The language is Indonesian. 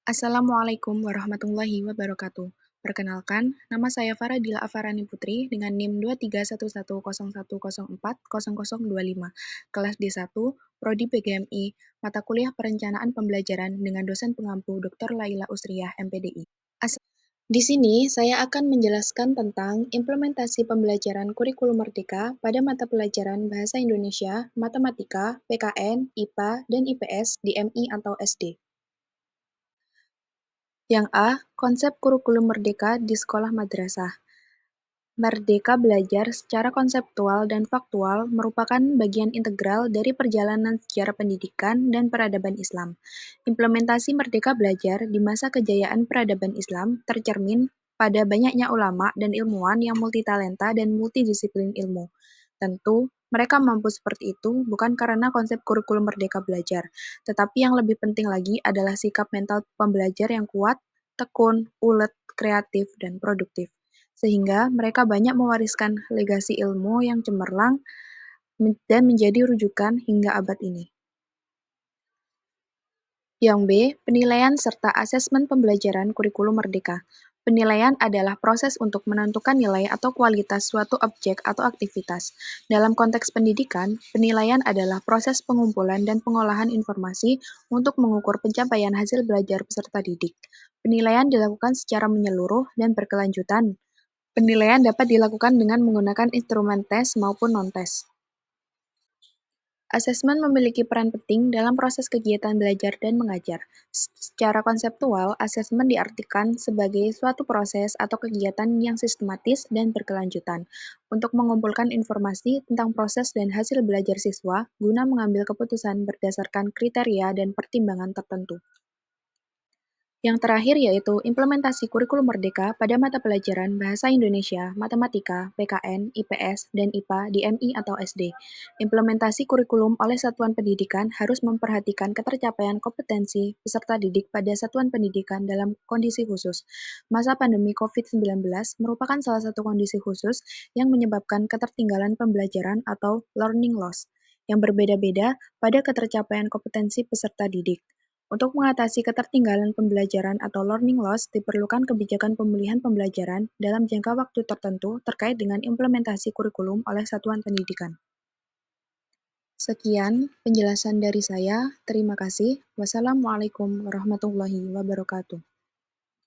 Assalamualaikum warahmatullahi wabarakatuh. Perkenalkan, nama saya Faradila Afarani Putri dengan NIM 2311010400025, kelas D1, Prodi PGMI, mata kuliah Perencanaan Pembelajaran dengan dosen pengampu Dr. Laila Usriyah, MPDI. Di sini saya akan menjelaskan tentang implementasi pembelajaran kurikulum merdeka pada mata pelajaran Bahasa Indonesia, Matematika, PKN, IPA, dan IPS di MI atau SD. Yang A. Konsep kurikulum merdeka di sekolah madrasah. Merdeka belajar secara konseptual dan faktual merupakan bagian integral dari perjalanan sejarah pendidikan dan peradaban Islam. Implementasi Merdeka Belajar di masa kejayaan peradaban Islam tercermin pada banyaknya ulama dan ilmuwan yang multitalenta dan multidisiplin ilmu. Tentu, mereka mampu seperti itu bukan karena konsep kurikulum Merdeka Belajar, tetapi yang lebih penting lagi adalah sikap mental pembelajar yang kuat, tekun, ulet, kreatif, dan produktif sehingga mereka banyak mewariskan legasi ilmu yang cemerlang dan menjadi rujukan hingga abad ini. Yang B. Penilaian serta asesmen pembelajaran kurikulum merdeka. Penilaian adalah proses untuk menentukan nilai atau kualitas suatu objek atau aktivitas. Dalam konteks pendidikan, penilaian adalah proses pengumpulan dan pengolahan informasi untuk mengukur pencapaian hasil belajar peserta didik. Penilaian dilakukan secara menyeluruh dan berkelanjutan. Penilaian dapat dilakukan dengan menggunakan instrumen tes maupun non-tes. Asesmen memiliki peran penting dalam proses kegiatan belajar dan mengajar. Secara konseptual, asesmen diartikan sebagai suatu proses atau kegiatan yang sistematis dan berkelanjutan untuk mengumpulkan informasi tentang proses dan hasil belajar siswa guna mengambil keputusan berdasarkan kriteria dan pertimbangan tertentu. Yang terakhir yaitu implementasi kurikulum merdeka pada mata pelajaran Bahasa Indonesia, Matematika, PKN, IPS, dan IPA di MI atau SD. Implementasi kurikulum oleh satuan pendidikan harus memperhatikan ketercapaian kompetensi peserta didik pada satuan pendidikan dalam kondisi khusus. Masa pandemi COVID-19 merupakan salah satu kondisi khusus yang menyebabkan ketertinggalan pembelajaran atau learning loss yang berbeda-beda pada ketercapaian kompetensi peserta didik. Untuk mengatasi ketertinggalan pembelajaran atau learning loss, diperlukan kebijakan pemulihan pembelajaran dalam jangka waktu tertentu terkait dengan implementasi kurikulum oleh satuan pendidikan. Sekian penjelasan dari saya. Terima kasih. Wassalamualaikum warahmatullahi wabarakatuh.